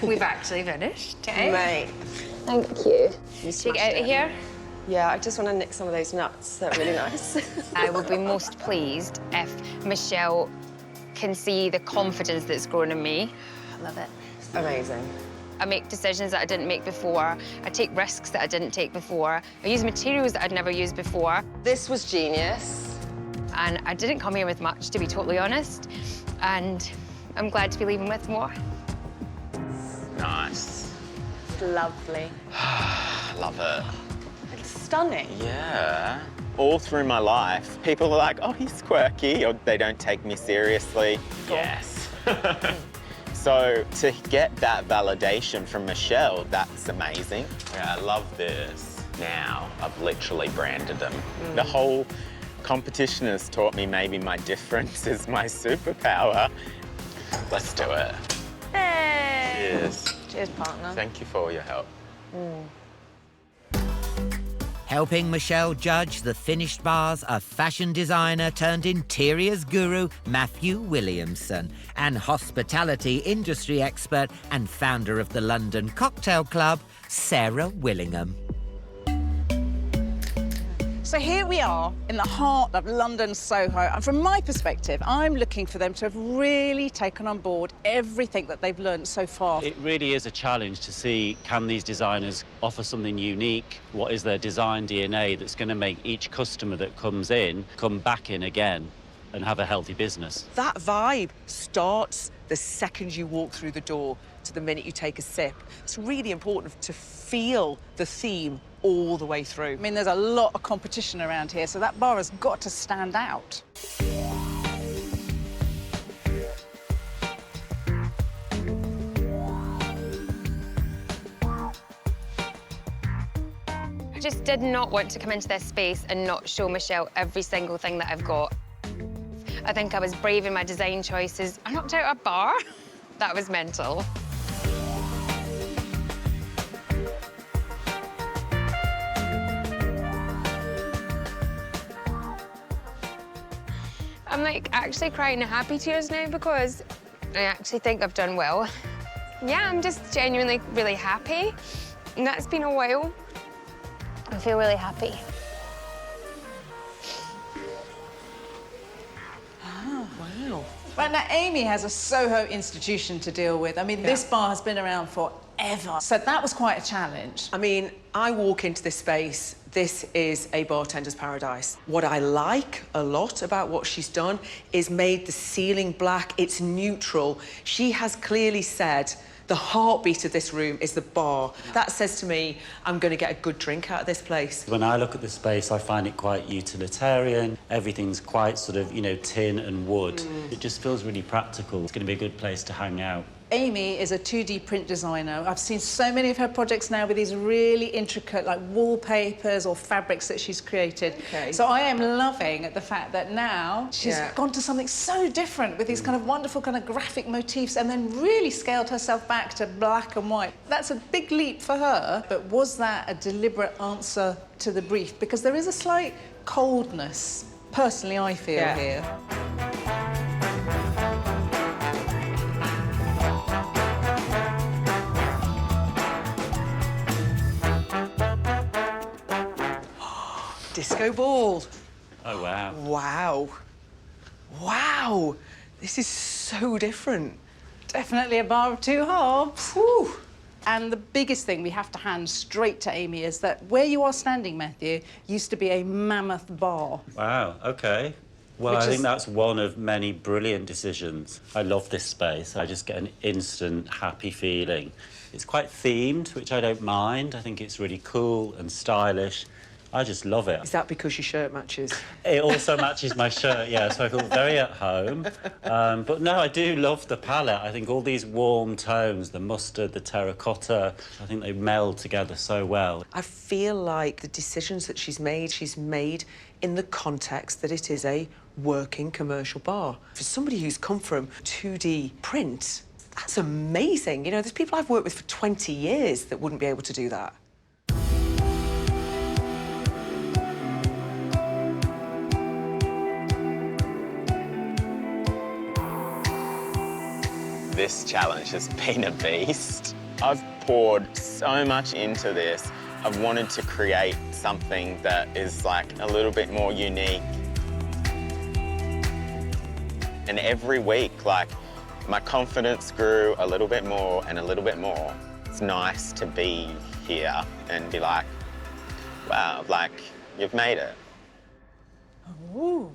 we've actually finished. Okay. Mate. Thank you. You Take it out of here. Yeah, I just want to nick some of those nuts. They're really nice. I will be most pleased if Michelle can see the confidence that's grown in me. I love it. Amazing. I make decisions that I didn't make before. I take risks that I didn't take before. I use materials that I'd never used before. This was genius. And I didn't come here with much, to be totally honest. And I'm glad to be leaving with more. Nice. It's lovely. Love it. It's stunning. Yeah. All through my life, people are like, oh, he's quirky, or they don't take me seriously. Yes. So to get that validation from Michelle, that's amazing. Yeah, I love this. Now, I've literally branded them. The whole competition has taught me maybe my difference is my superpower. Let's do it. Hey! Cheers. Cheers, partner. Thank you for all your help. Helping Michelle judge the finished bars are fashion designer turned interiors guru Matthew Williamson and hospitality industry expert and founder of the London Cocktail Club, Sarah Willingham. So here we are in the heart of London Soho, and from my perspective, I'm looking for them to have really taken on board everything that they've learned so far. It really is a challenge to see, can these designers offer something unique? What is their design DNA that's going to make each customer that comes in come back in again and have a healthy business? That vibe starts the second you walk through the door to the minute you take a sip. It's really important to feel the theme all the way through. I mean, there's a lot of competition around here, so that bar has got to stand out. I just did not want to come into this space and not show Michelle every single thing that I've got. I think I was brave in my design choices. I knocked out a bar. That was mental. I'm like actually crying happy tears now because I actually think I've done well. Yeah, I'm just genuinely really happy. And that's been a while. I feel really happy. Oh, wow. Right, now Amy has a Soho institution to deal with. I mean, this bar has been around forever. So that was quite a challenge. I mean, I walk into this space, this is a bartender's paradise. What I like a lot about what she's done is made the ceiling black, it's neutral. She has clearly said the heartbeat of this room is the bar. That says to me, I'm going to get a good drink out of this place. When I look at the space, I find it quite utilitarian. Everything's quite sort of, you know, tin and wood. It just feels really practical. It's going to be a good place to hang out. Amy is a 2D print designer. I've seen so many of her projects now with these really intricate, like, wallpapers or fabrics that she's created. Okay. So I am loving the fact that now she's Yeah. gone to something so different with these kind of wonderful kind of graphic motifs and then really scaled herself back to black and white. That's a big leap for her, but was that a deliberate answer to the brief? Because there is a slight coldness, personally, I feel here. Disco ball. Oh, wow. Wow. Wow. This is so different. Definitely a bar of two halves. Whew. And the biggest thing we have to hand straight to Amy is that where you are standing, Matthew, used to be a mammoth bar. Wow, OK. Well, I think that's one of many brilliant decisions. I love this space. I just get an instant happy feeling. It's quite themed, which I don't mind. I think it's really cool and stylish. I just love it. Is that because your shirt matches? It also matches my shirt, yeah, so I feel very at home. But no, I do love the palette. I think all these warm tones, the mustard, the terracotta, I think they meld together so well. I feel like the decisions that she's made in the context that it is a working commercial bar. For somebody who's come from 2D print, that's amazing. You know, there's people I've worked with for 20 years that wouldn't be able to do that. This challenge has been a beast. I've poured so much into this. I've wanted to create something that is like a little bit more unique. And every week, like, my confidence grew a little bit more and a little bit more. It's nice to be here and be like, wow, like, you've made it. Ooh.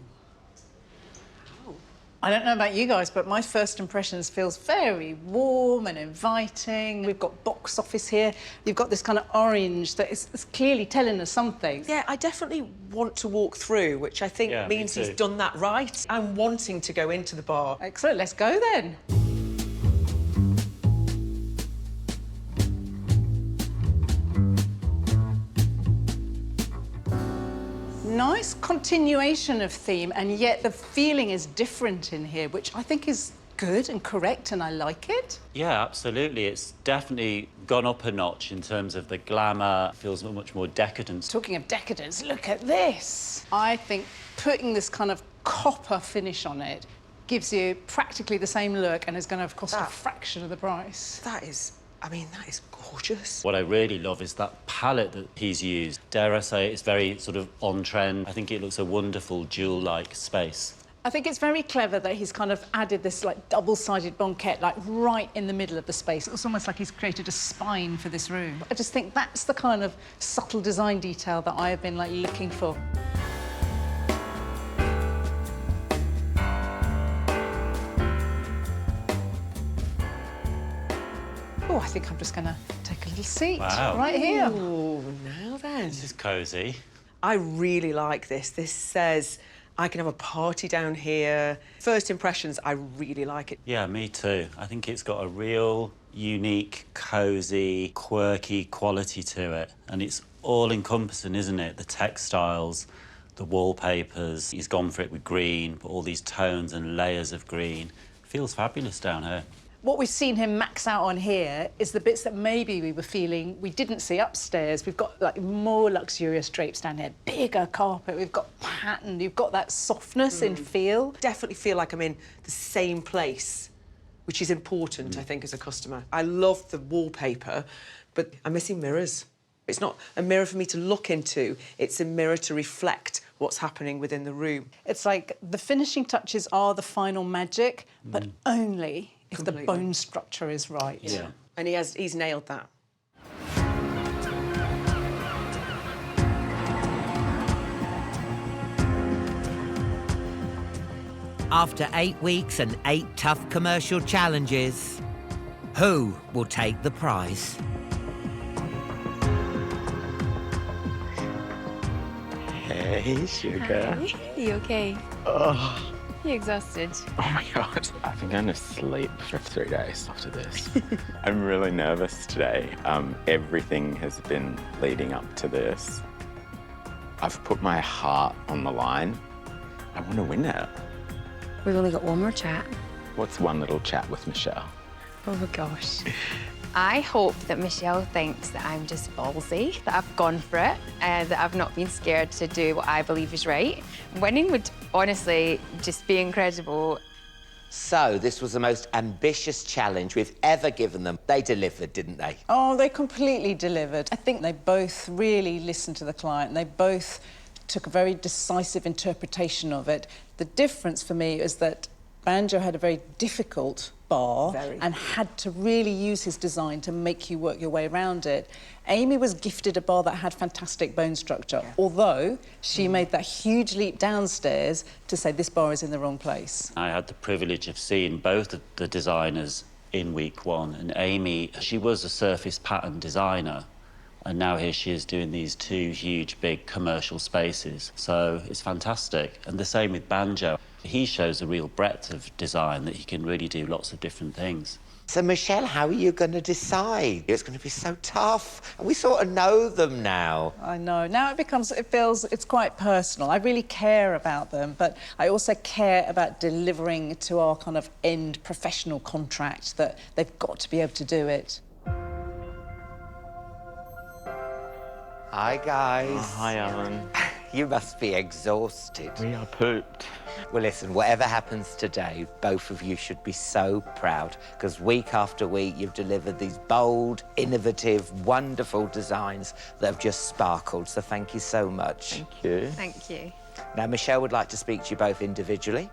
I don't know about you guys, but my first impressions feels very warm and inviting. We've got box office here. You've got this kind of orange that is clearly telling us something. Yeah, I definitely want to walk through, which I think means he's done that right. I'm wanting to go into the bar. Excellent, let's go then. Nice continuation of theme, and yet the feeling is different in here, which I think is good and correct, and I like it. Yeah, absolutely. It's definitely gone up a notch in terms of the glamour. Feels much more decadent. Talking of decadence, look at this. I think putting this kind of copper finish on it gives you practically the same look and is going to cost a fraction of the price. That is, I mean, that is gorgeous. What I really love is that palette that he's used. Dare I say, it's very sort of on-trend. I think it looks a wonderful jewel-like space. I think it's very clever that he's kind of added this, like, double-sided banquette, like, right in the middle of the space. It's almost like he's created a spine for this room. I just think that's the kind of subtle design detail that I have been, like, looking for. Oh, I think I'm just going to take a little seat right here. Oh, now then. This is cosy. I really like this. This says I can have a party down here. First impressions, I really like it. Yeah, me too. I think it's got a real unique, cosy, quirky quality to it. And it's all-encompassing, isn't it? The textiles, the wallpapers. He's gone for it with green, but all these tones and layers of green. Feels fabulous down here. What we've seen him max out on here is the bits that maybe we were feeling we didn't see upstairs. We've got, like, more luxurious drapes down here, bigger carpet, we've got pattern, you've got that softness in feel. Definitely feel like I'm in the same place, which is important, I think, as a customer. I love the wallpaper, but I'm missing mirrors. It's not a mirror for me to look into, it's a mirror to reflect what's happening within the room. It's like the finishing touches are the final magic, but only if the bone structure is right. Yeah. And he's nailed that. After 8 weeks and 8 tough commercial challenges, who will take the prize? Hey, sugar. Hi. Are you okay? Oh. You exhausted? Oh my God. I think I'm gonna sleep for 3 days after this. I'm really nervous today. Everything has been leading up to this. I've put my heart on the line. I want to win it. We've only got one more chat. What's one little chat with Michelle? Oh my gosh. I hope that Michelle thinks that I'm just ballsy, that I've gone for it, that I've not been scared to do what I believe is right. Winning would honestly just be incredible. So, this was the most ambitious challenge we've ever given them. They delivered, didn't they? Oh, they completely delivered. I think they both really listened to the client. They both took a very decisive interpretation of it. The difference for me is that Banjo had a very difficult bar and had to really use his design to make you work your way around it. Amy was gifted a bar that had fantastic bone structure, although she made that huge leap downstairs to say this bar is in the wrong place. I had the privilege of seeing both of the designers in week 1, and Amy, she was a surface pattern designer, and now here she is doing these 2 huge, big commercial spaces. So it's fantastic. And the same with Banjo. He shows a real breadth of design that he can really do lots of different things. So, Michelle, how are you going to decide? It's going to be so tough. And we sort of know them now. I know. Now it feels it's quite personal. I really care about them, but I also care about delivering to our kind of end professional contract that they've got to be able to do it. Hi, guys. Oh, hi, Alan. You must be exhausted. We are pooped. Well, listen, whatever happens today, both of you should be so proud, because week after week you've delivered these bold, innovative, wonderful designs that have just sparkled. So thank you so much. Thank you. Thank you. Now, Michelle would like to speak to you both individually.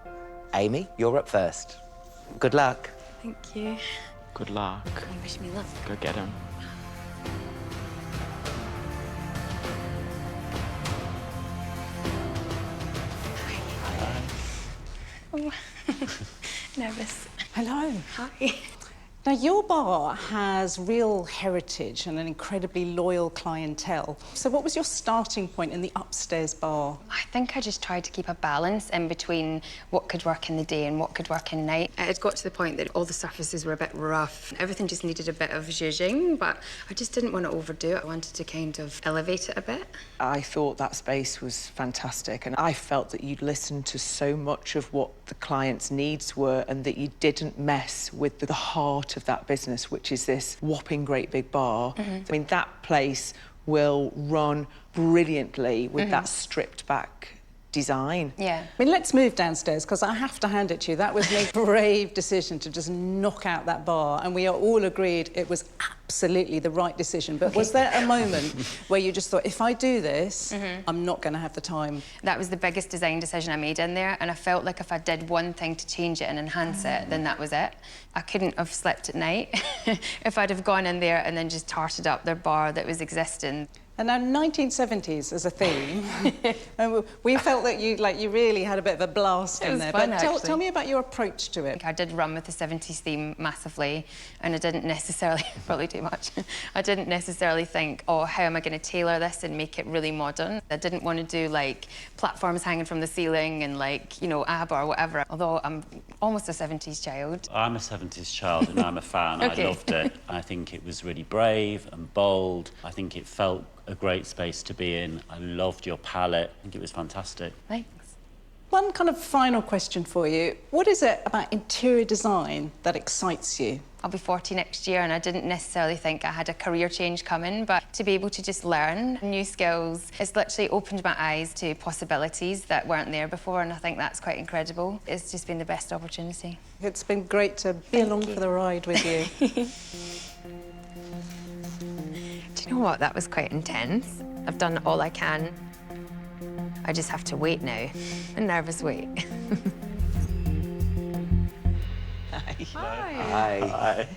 Amy, you're up first. Good luck. Thank you. Good luck. You wish me luck. Go get him. Hello. Hi. Now, your bar has real heritage and an incredibly loyal clientele. So what was your starting point in the upstairs bar? I think I just tried to keep a balance in between what could work in the day and what could work in night. It had got to the point that all the surfaces were a bit rough. Everything just needed a bit of zhuzhing, but I just didn't want to overdo it. I wanted to kind of elevate it a bit. I thought that space was fantastic, and I felt that you'd listened to so much of what the client's needs were and that you didn't mess with the heart of that business, which is this whopping great big bar. I mean, that place will run brilliantly with that stripped back design. Yeah. I mean, let's move downstairs, because I have to hand it to you. That was a brave decision to just knock out that bar, and we are all agreed it was absolutely the right decision. But was there a moment where you just thought, if I do this, I'm not going to have the time? That was the biggest design decision I made in there, and I felt like if I did one thing to change it and enhance it, then that was it. I couldn't have slept at night if I'd have gone in there and then just tarted up their bar that was existing. And now 1970s as a theme, and we felt that you really had a bit of a blast in there. Fun, but tell me about your approach to it. I did run with the 70s theme massively, and I didn't necessarily, probably too much, I didn't necessarily think, oh, how am I going to tailor this and make it really modern? I didn't want to do, like, platforms hanging from the ceiling and, like, you know, ABBA or whatever, although I'm almost a 70s child. I'm a 70s child and I'm a fan. Okay. I loved it. I think it was really brave and bold. I think it felt a great space to be in. I loved your palette. I think it was fantastic. Thanks. One kind of final question for you. What is it about interior design that excites you? I'll be 40 next year, and I didn't necessarily think I had a career change coming, but to be able to just learn new skills, it's literally opened my eyes to possibilities that weren't there before, and I think that's quite incredible. It's just been the best opportunity. It's been great to be along for the ride with you. Do you know what? That was quite intense. I've done all I can. I just have to wait now. A nervous wait. Hi.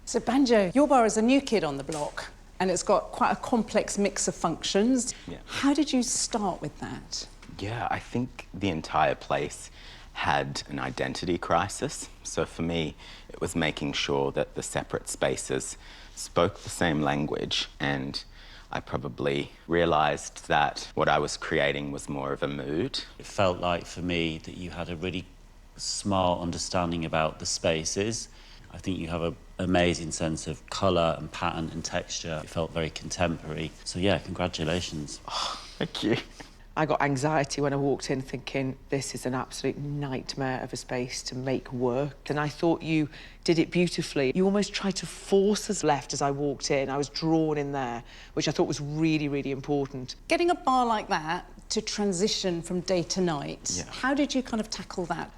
So, Banjo, your bar is a new kid on the block, and it's got quite a complex mix of functions. Yeah. How did you start with that? Yeah, I think the entire place had an identity crisis. So for me, it was making sure that the separate spaces spoke the same language, and I probably realised that what I was creating was more of a mood. It felt like, for me, that you had a really smart understanding about the spaces. I think you have an amazing sense of colour and pattern and texture. It felt very contemporary. So, yeah, congratulations. Oh, thank you. I got anxiety when I walked in thinking, this is an absolute nightmare of a space to make work. And I thought you did it beautifully. You almost tried to force us left as I walked in. I was drawn in there, which I thought was really, really important. Getting a bar like that to transition from day to night, how did you kind of tackle that?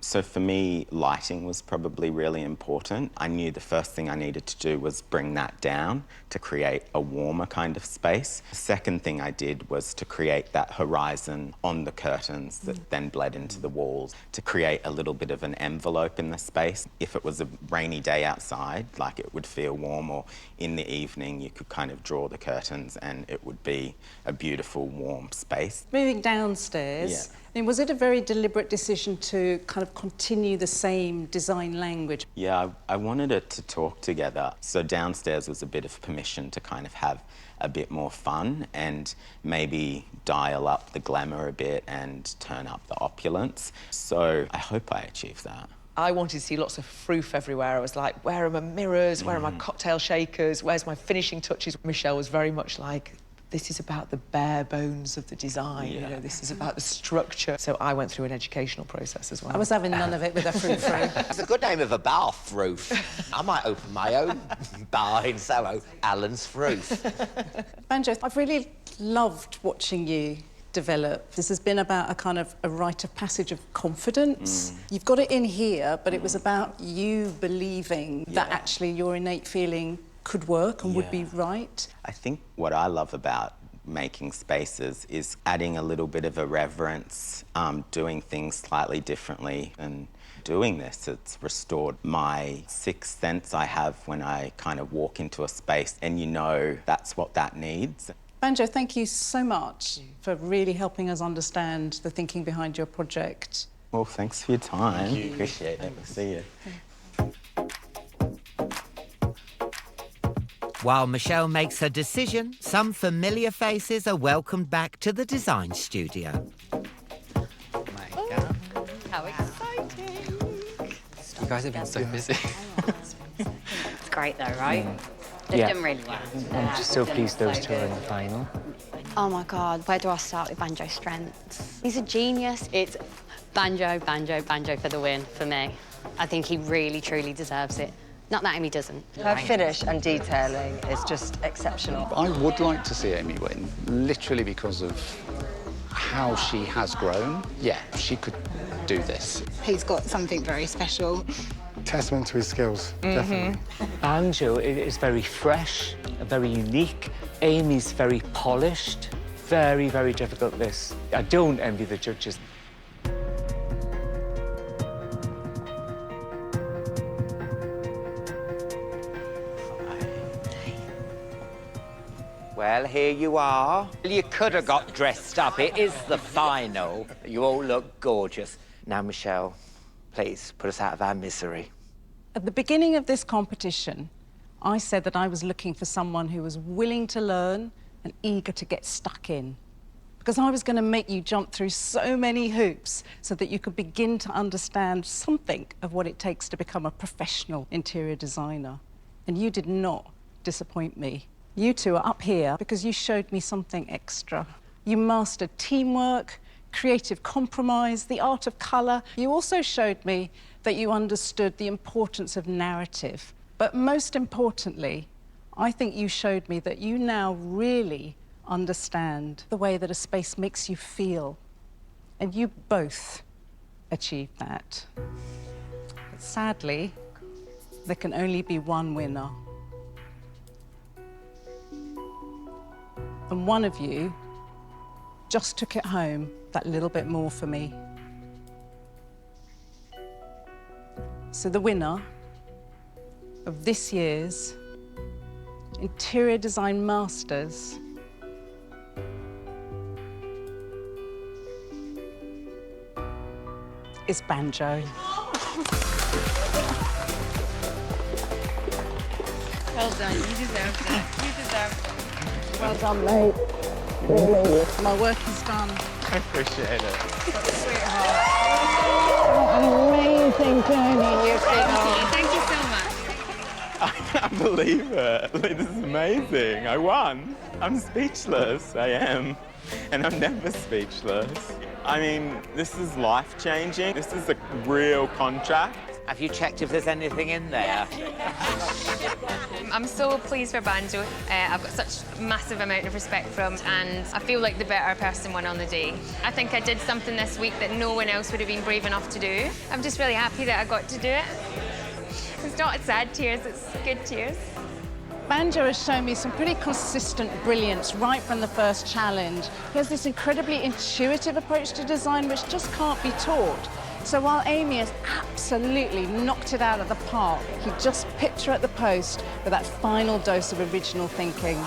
So for me, lighting was probably really important. I knew the first thing I needed to do was bring that down to create a warmer kind of space. The second thing I did was to create that horizon on the curtains that then bled into the walls, to create a little bit of an envelope in the space. If it was a rainy day outside, like, it would feel warm, or in the evening you could kind of draw the curtains and it would be a beautiful, warm space. Moving downstairs, I mean, was it a very deliberate decision to kind of continue the same design language? Yeah, I wanted it to talk together. So downstairs was a bit of permission to kind of have a bit more fun and maybe dial up the glamour a bit and turn up the opulence. So I hope I achieved that. I wanted to see lots of froof everywhere. I was like, where are my mirrors? Where are my cocktail shakers? Where's my finishing touches? Michelle was very much like, this is about the bare bones of the design, you know, this is about the structure. So I went through an educational process as well. I was having none of it with a frou-frou. It's a good name of a bar, Froof. I might open my own bar in Soho, Alan's Froof. Banjo, I've really loved watching you develop. This has been about a kind of a rite of passage of confidence. You've got it in here, but it was about you believing that actually your innate feeling could work and would be right. I think what I love about making spaces is adding a little bit of a reverence, doing things slightly differently, and doing this, it's restored my sixth sense I have when I kind of walk into a space and you know that's what that needs. Banjo, thank you so much for really helping us understand the thinking behind your project. Well, thanks for your time. Thank you. Appreciate it. We'll see you. While Michelle makes her decision, some familiar faces are welcomed back to the design studio. How exciting! You guys have been so busy. It's great though, right? They've done really well. I'm just so pleased those two are in the final. Oh my God, where do I start with Banjo's strengths? He's a genius. It's Banjo, Banjo, Banjo for the win for me. I think he really, truly deserves it. Not that Amy doesn't. Her finish and detailing is just exceptional. I would like to see Amy win, literally because of how she has grown. Yeah, she could do this. He's got something very special. Testament to his skills, definitely. Banjo is very fresh, very unique. Amy's very polished. Very, very difficult, this. I don't envy the judges. Well, here you are. You could have got dressed up. It is the final. You all look gorgeous. Now, Michelle, please put us out of our misery. At the beginning of this competition, I said that I was looking for someone who was willing to learn and eager to get stuck in. Because I was going to make you jump through so many hoops so that you could begin to understand something of what it takes to become a professional interior designer. And you did not disappoint me. You two are up here because you showed me something extra. You mastered teamwork, creative compromise, the art of colour. You also showed me that you understood the importance of narrative. But most importantly, I think you showed me that you now really understand the way that a space makes you feel. And you both achieved that. But sadly, there can only be one winner. And one of you just took it home that little bit more for me. So the winner of this year's Interior Design Masters is Banjo. Well done, you deserved it. You deserved it. Well done, mate. Really. My work is done. I appreciate it. Sweetheart. What an amazing journey you've been on. Thank you so much. I can't believe it. Like, this is amazing. I won. I'm speechless. I am. And I'm never speechless. I mean, this is life-changing. This is a real contract. Have you checked if there's anything in there? I'm so pleased for Banjo. I've got such a massive amount of respect for him, and I feel like the better person won on the day. I think I did something this week that no one else would have been brave enough to do. I'm just really happy that I got to do it. It's not sad tears, it's good tears. Banjo has shown me some pretty consistent brilliance right from the first challenge. He has this incredibly intuitive approach to design which just can't be taught. So while Amy has absolutely knocked it out of the park, he just pipped her at the post with that final dose of original thinking.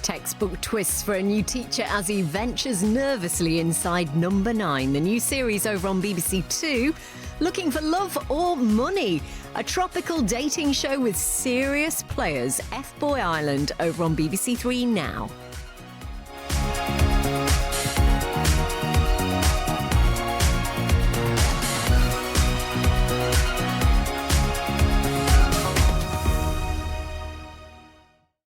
Textbook twists for a new teacher as he ventures nervously inside Number 9, the new series over on BBC Two. Looking for love or money? A tropical dating show with serious players. F-Boy Island over on BBC Three now.